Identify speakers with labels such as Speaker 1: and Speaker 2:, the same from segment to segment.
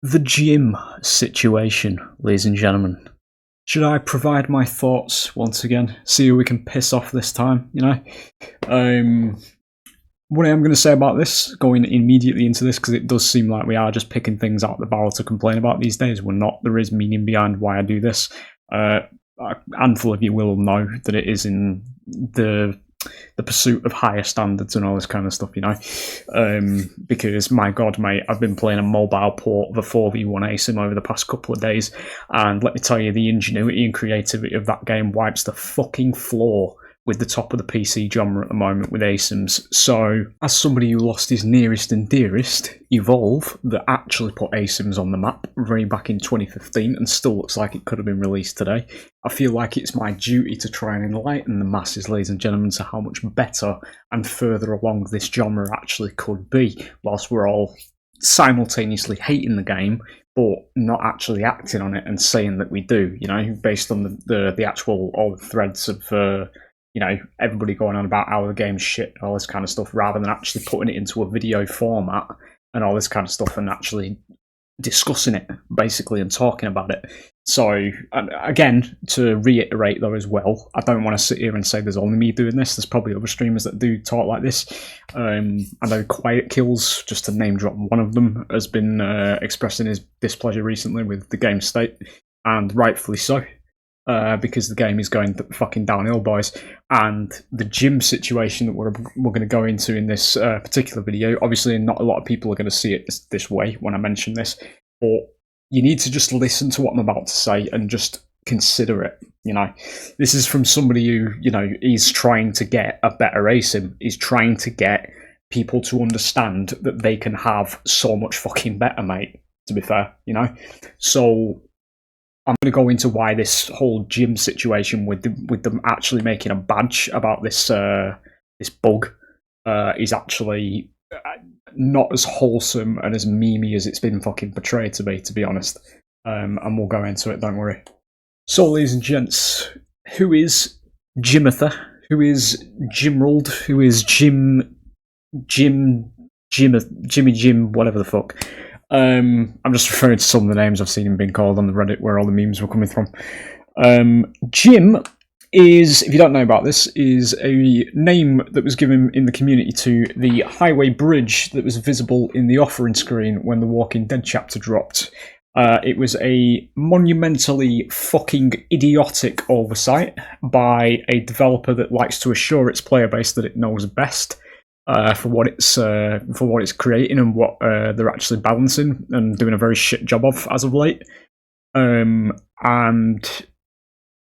Speaker 1: The gym situation, ladies and gentlemen. Should I provide my thoughts once again? See who we can piss off this time, you know? What I am going to say about this, going immediately into this, because it does seem like we are just picking things out of the barrel to complain about these days. We're not. There is meaning behind why I do this. A handful of you will know that it is in the pursuit of higher standards and all this kind of stuff, you know. Because, my God, mate, I've been playing a mobile port of a 4v1 ASIM over the past couple of days, and let me tell you, the ingenuity and creativity of that game wipes the fucking floor with the top of the PC genre at the moment with ASIMs. So, as somebody who lost his nearest and dearest, Evolve, that actually put ASIMs on the map way back in 2015 and still looks like it could have been released today, I feel like it's my duty to try and enlighten the masses, ladies and gentlemen, to how much better and further along this genre actually could be, whilst we're all simultaneously hating the game but not actually acting on it and saying that we do, you know, based on the actual all the threads of you know, everybody going on about how the game's shit and all this kind of stuff, rather than actually putting it into a video format and all this kind of stuff and actually discussing it, basically, and talking about it. So, again, to reiterate, though, as well, I don't want to sit here and say there's only me doing this. There's probably other streamers that do talk like this. I know Quiet Kills, just to name drop one of them, has been expressing his displeasure recently with the game state, and rightfully so. Because the game is going fucking downhill, boys. And the gym situation that we're going to go into in this particular video, obviously not a lot of people are going to see it this way when I mention this, but you need to just listen to what I'm about to say and just consider it, you know. This is from somebody who, you know, is trying to get a better ASIM, is trying to get people to understand that they can have so much fucking better, mate, to be fair, you know. So I'm going to go into why this whole gym situation with them actually making a badge about this this bug is actually not as wholesome and as memey as it's been fucking portrayed to be honest. And we'll go into it, don't worry. So, ladies and gents, who is Jimatha? Who is Jimrold? Who is Jimmy Jim, whatever the fuck? I'm just referring to some of the names I've seen him being called on the Reddit where all the memes were coming from. Jim is, if you don't know about this, is a name that was given in the community to the highway bridge that was visible in the offering screen when the Walking Dead chapter dropped. It was a monumentally fucking idiotic oversight by a developer that likes to assure its player base that it knows best. For what it's creating and what they're actually balancing and doing a very shit job of as of late. And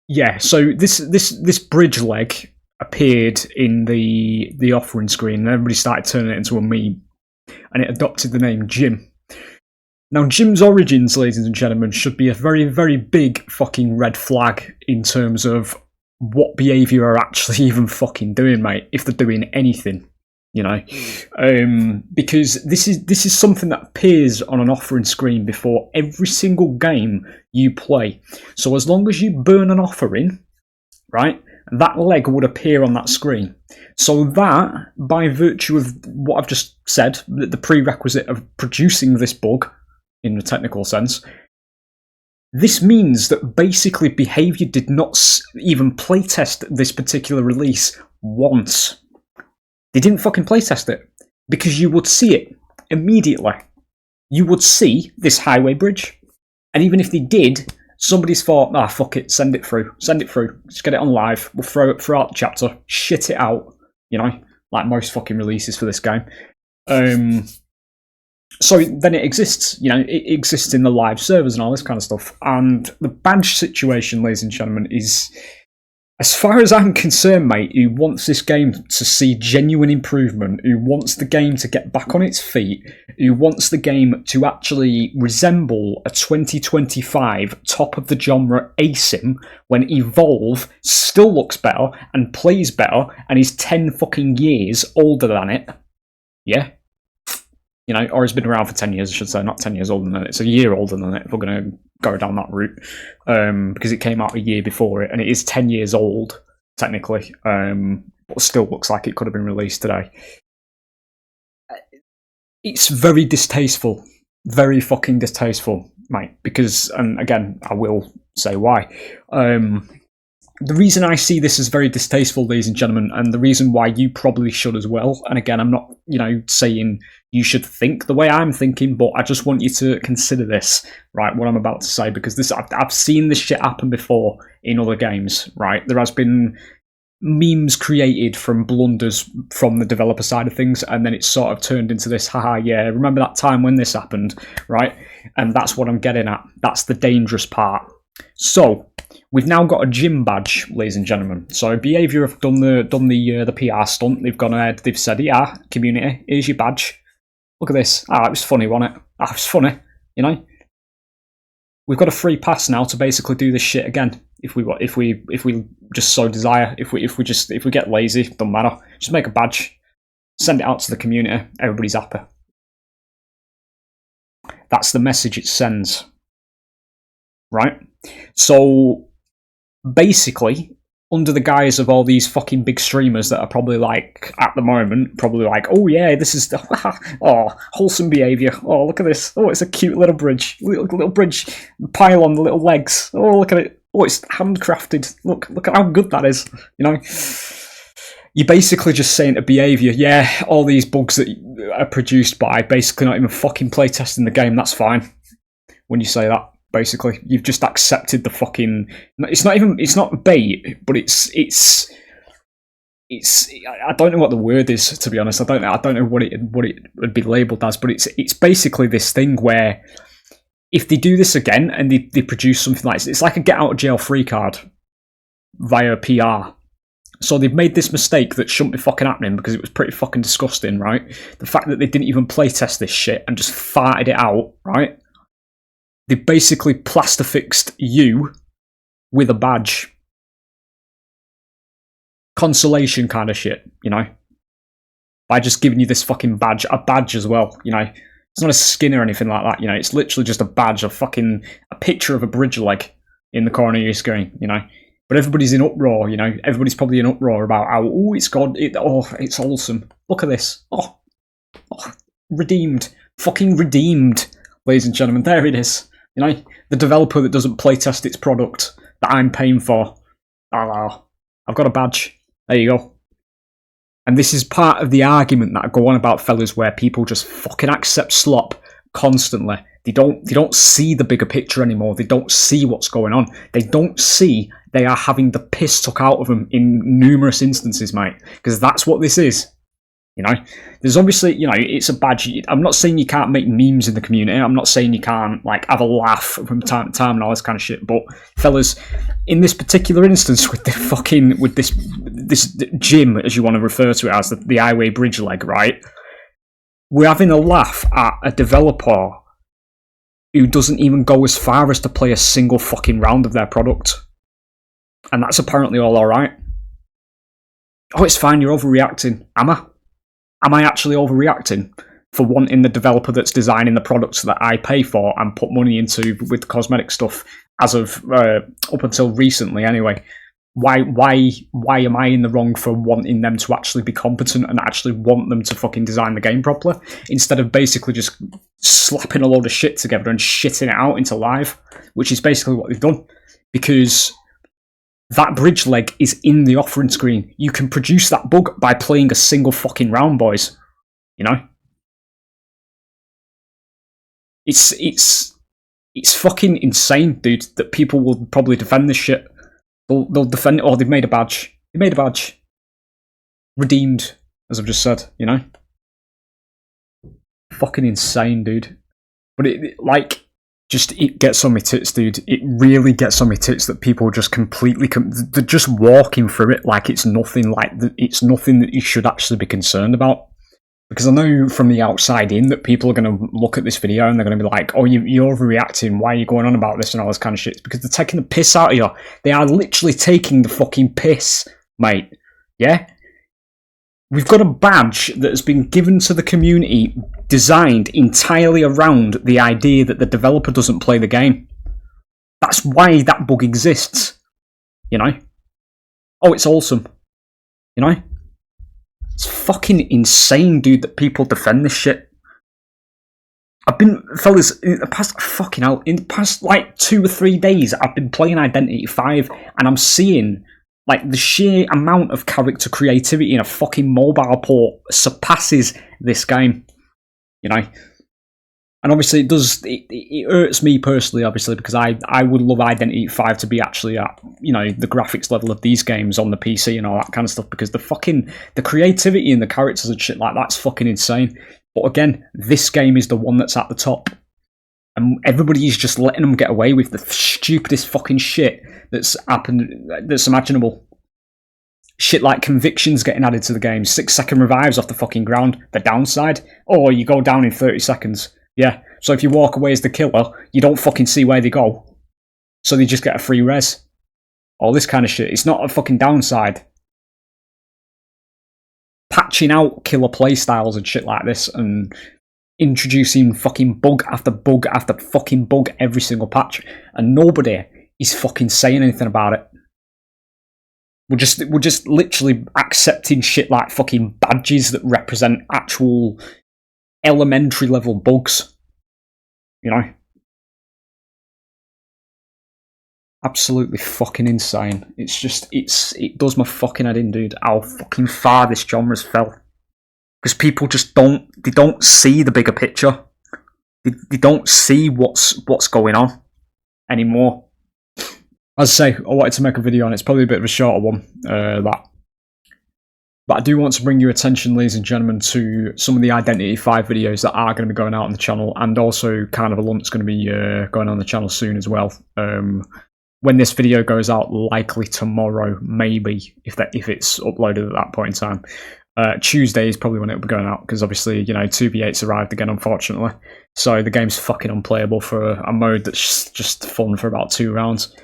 Speaker 1: yeah, so this bridge leg appeared in the offering screen, and everybody started turning it into a meme, and it adopted the name Jim. Now, Jim's origins, ladies and gentlemen, should be a very, very big fucking red flag in terms of what behaviour are actually even fucking doing, mate, if they're doing anything. You know, because this is something that appears on an offering screen before every single game you play. So as long as you burn an offering, right, that leg would appear on that screen. So that, by virtue of what I've just said, the prerequisite of producing this bug, in a technical sense, this means that basically behaviour did not even playtest this particular release once. They didn't fucking playtest it, because you would see it immediately. You would see this highway bridge, and even if they did, somebody's thought, fuck it, send it through, just get it on live, we'll throw it throughout the chapter, shit it out, you know, like most fucking releases for this game. So then it exists, you know, it exists in the live servers and all this kind of stuff, and the badge situation, ladies and gentlemen, is, as far as I'm concerned, mate, who wants this game to see genuine improvement, who wants the game to get back on its feet, who wants the game to actually resemble a 2025 top of the genre ASIM when Evolve still looks better and plays better and is 10 fucking years older than it. Yeah? You know, or has been around for 10 years, I should say, not 10 years older than it. It's a year older than it if we're going to go down that route, because it came out a year before it, and it is 10 years old, technically, but still looks like it could have been released today. It's very distasteful very fucking distasteful, mate. Because, and again, I will say why. The reason I see this as very distasteful, ladies and gentlemen, and the reason why you probably should as well, and again, I'm not, saying you should think the way I'm thinking, but I just want you to consider this, right, what I'm about to say, because I've seen this shit happen before in other games, right? There has been memes created from blunders from the developer side of things, and then it's sort of turned into this, haha, yeah, remember that time when this happened, right? And that's what I'm getting at. That's the dangerous part. So, we've now got a gym badge, ladies and gentlemen. So Behaviour have done the PR stunt. They've gone ahead. They've said, "Yeah, community, here's your badge. Look at this. It was funny, wasn't it? It was funny. We've got a free pass now to basically do this shit again. If we just so desire. If we get lazy, doesn't matter. Just make a badge, send it out to the community. Everybody's happy. That's the message it sends, right? So." Basically, under the guise of all these fucking big streamers that are probably at the moment, oh yeah, this is wholesome behaviour. Oh, look at this. Oh, it's a cute little bridge. Little bridge pile on the little legs. Oh, look at it. Oh, it's handcrafted. Look at how good that is. You're basically just saying to behaviour, yeah, all these bugs that are produced by basically not even fucking playtesting the game, that's fine. When you say that. Basically, you've just accepted the fucking. It's not bait, but it's. I don't know what the word is, to be honest. I don't know what it would be labelled as, but it's basically this thing where if they do this again and they produce something like this, it's like a get out of jail free card via PR. So they've made this mistake that shouldn't be fucking happening because it was pretty fucking disgusting, right? The fact that they didn't even playtest this shit and just farted it out, right? They basically plaster fixed you with a badge. Consolation kind of shit, By just giving you this fucking badge, a badge as well, It's not a skin or anything like that, It's literally just a badge, a picture of a bridge leg in the corner of your screen, But everybody's in uproar, Everybody's probably in uproar about how, it's awesome. Look at this. Oh, redeemed. Fucking redeemed, ladies and gentlemen. There it is. The developer that doesn't playtest its product that I'm paying for. I've got a badge. There you go. And this is part of the argument that I go on about, fellas, where people just fucking accept slop constantly. They don't see the bigger picture anymore. They don't see what's going on. They don't see they are having the piss took out of them in numerous instances, mate. Because that's what this is. There's obviously, it's a badge. I'm not saying you can't make memes in the community. I'm not saying you can't, have a laugh from time to time and all this kind of shit. But, fellas, in this particular instance with this gym, as you want to refer to it as, the highway bridge leg, right? We're having a laugh at a developer who doesn't even go as far as to play a single fucking round of their product. And that's apparently all alright. Oh, it's fine, you're overreacting. Am I? Am I actually overreacting for wanting the developer that's designing the products that I pay for and put money into with cosmetic stuff as of up until recently anyway? Why am I in the wrong for wanting them to actually be competent and actually want them to fucking design the game properly instead of basically just slapping a load of shit together and shitting it out into live, which is basically what they've done. Because that bridge leg is in the offering screen. You can produce that bug by playing a single fucking round, boys. It's fucking insane, dude, that people will probably defend this shit. They'll defend it, or they've made a badge. They made a badge. Redeemed, as I've just said, Fucking insane, dude. But it gets on my tits, dude. It really gets on my tits that people just completely... they're just walking through it like it's nothing that you should actually be concerned about. Because I know from the outside in that people are going to look at this video and they're going to be like, oh, you're overreacting, why are you going on about this and all this kind of shit? It's because they're taking the piss out of you. They are literally taking the fucking piss, mate. Yeah? We've got a badge that has been given to the community designed entirely around the idea that the developer doesn't play the game. That's why that bug exists. Oh, it's awesome. It's fucking insane, dude, that people defend this shit. I've been, fellas, in the past, fucking hell, in the past, like, 2 or 3 days, I've been playing Identity 5, and I'm seeing, like, the sheer amount of character creativity in a fucking mobile port surpasses this game, you know? And obviously it hurts me personally, obviously, because I would love Identity 5 to be actually at, you know, the graphics level of these games on the PC and all that kind of stuff, because the creativity in the characters and shit like that's fucking insane. But again, this game is the one that's at the top. And everybody's just letting them get away with the stupidest fucking shit that's happened, that's imaginable. Shit like convictions getting added to the game, 6-second revives off the fucking ground. The downside? Oh, you go down in 30 seconds. Yeah, so if you walk away as the killer, you don't fucking see where they go. So they just get a free res. All this kind of shit. It's not a fucking downside. Patching out killer playstyles and shit like this and introducing fucking bug after bug after fucking bug every single patch. And nobody is fucking saying anything about it. We're just literally accepting shit like fucking badges that represent actual elementary level bugs, you know? Absolutely fucking insane. It's just, it does my fucking head in, dude, how fucking far this genre's fell. Because people just they don't see the bigger picture. They don't see what's going on anymore. As I say, I wanted to make a video on it. It's probably a bit of a shorter one, But I do want to bring your attention, ladies and gentlemen, to some of the Identity 5 videos that are going to be going out on the channel, and also kind of a lunt's going to be going on the channel soon as well. When this video goes out, likely tomorrow, maybe, if it's uploaded at that point in time. Tuesday is probably when it'll be going out, because obviously, you know, 2v8's arrived again, unfortunately. So the game's fucking unplayable for a mode that's just fun for about 2 rounds.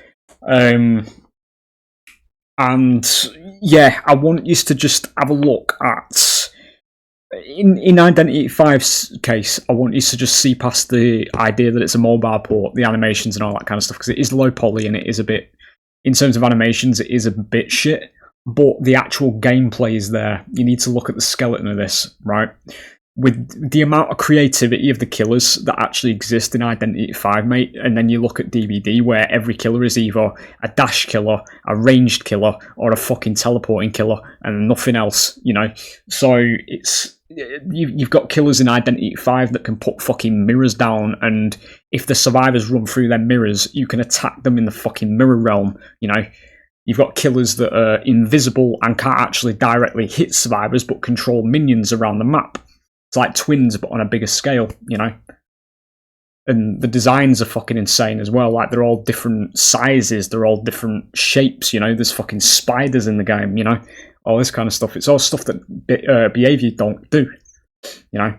Speaker 1: And yeah, I want you to just have a look at, in Identity 5's case, I want you to just see past the idea that it's a mobile port, the animations and all that kind of stuff, because it is low poly and it is a bit, in terms of animations, it is a bit shit, but the actual gameplay is there. You need to look at the skeleton of this, right? With the amount of creativity of the killers that actually exist in Identity 5, mate, and then you look at DBD where every killer is either a dash killer, a ranged killer, or a fucking teleporting killer, and nothing else, you know? So it's, you've got killers in Identity 5 that can put fucking mirrors down, and if the survivors run through their mirrors, you can attack them in the fucking mirror realm, you know? You've got killers that are invisible and can't actually directly hit survivors, but control minions around the map. It's like twins, but on a bigger scale, you know? And the designs are fucking insane as well. Like, they're all different sizes, they're all different shapes, you know? There's fucking spiders in the game, you know? All this kind of stuff. It's all stuff that Behaviour don't do, you know?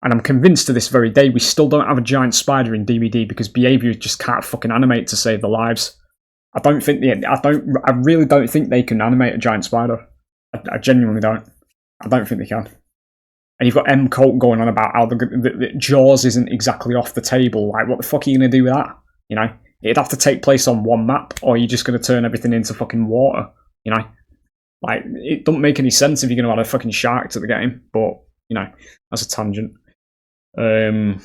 Speaker 1: And I'm convinced to this very day we still don't have a giant spider in DBD because Behaviour just can't fucking animate to save their lives. I really don't think they can animate a giant spider. I genuinely don't. I don't think they can. And you've got M-Colt going on about how the Jaws isn't exactly off the table. Like, what the fuck are you going to do with that? You know? It'd have to take place on one map, or you're just going to turn everything into fucking water. You know? Like, it don't make any sense if you're going to add a fucking shark to the game. But, you know, that's a tangent. But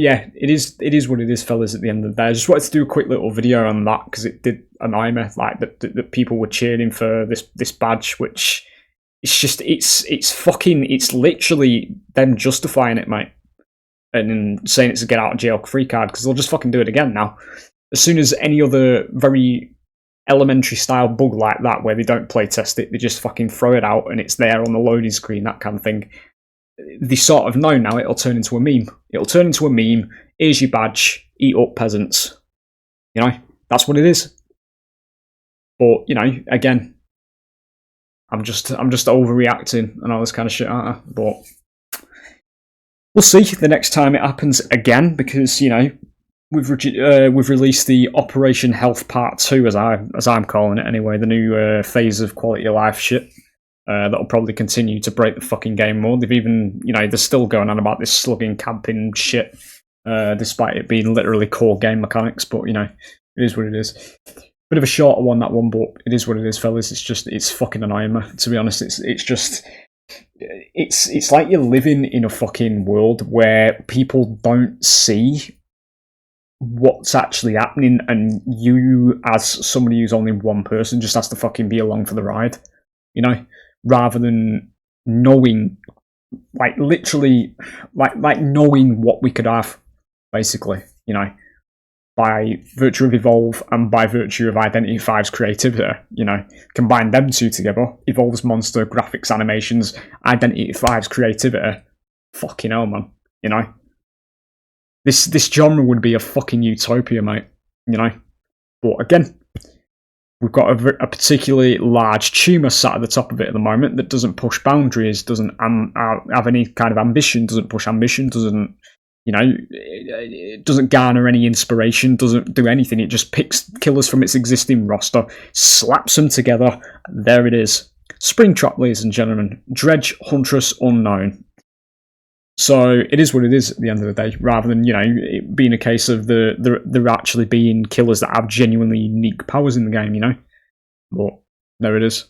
Speaker 1: yeah, it is what it is, fellas, at the end of the day. I just wanted to do a quick little video on that, because it did annoy me, like, that people were cheering for this badge, which... It's just, it's literally them justifying it, mate. And saying it's a get out of jail free card, because they'll just fucking do it again now. As soon as any other very elementary style bug like that, where they don't play test it, they just fucking throw it out and it's there on the loading screen, that kind of thing. They sort of know now it'll turn into a meme. It'll turn into a meme. Here's your badge. Eat up, peasants. You know, that's what it is. But, you know, again, I'm just overreacting and all this kind of shit, aren't I? But we'll see the next time it happens again, because, you know, we've released the Operation Health Part 2, as I'm calling it anyway, the new phase of quality of life shit. That'll probably continue to break the fucking game more. They've even, you know, they're still going on about this slugging camping shit, despite it being literally core game mechanics. But, you know, it is what it is. Bit of a shorter one, that one, but it is what it is, fellas. It's fucking annoying me, to be honest. It's just, it's like you're living in a fucking world where people don't see what's actually happening, and you, as somebody who's only one person, just has to fucking be along for the ride, you know, rather than knowing, like literally, like knowing what we could have, basically, you know, by virtue of Evolve and by virtue of Identity V's creativity, you know, combine them two together, Evolve's monster, graphics, animations, Identity V's creativity, fucking hell, man, you know. This genre would be a fucking utopia, mate, you know. But again, we've got a particularly large tumour sat at the top of it at the moment that doesn't push boundaries, doesn't have any kind of ambition, doesn't push ambition, doesn't, you know, it doesn't garner any inspiration, doesn't do anything. It just picks killers from its existing roster, slaps them together. There it is. Springtrap, ladies and gentlemen. Dredge, Huntress, Unknown. So it is what it is at the end of the day, rather than, you know, it being a case of there actually being killers that have genuinely unique powers in the game, you know. But there it is.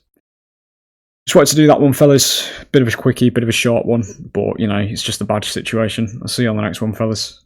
Speaker 1: Just wanted to do that one, fellas. Bit of a quickie, bit of a short one, but, you know, it's just a badge situation. I'll see you on the next one, fellas.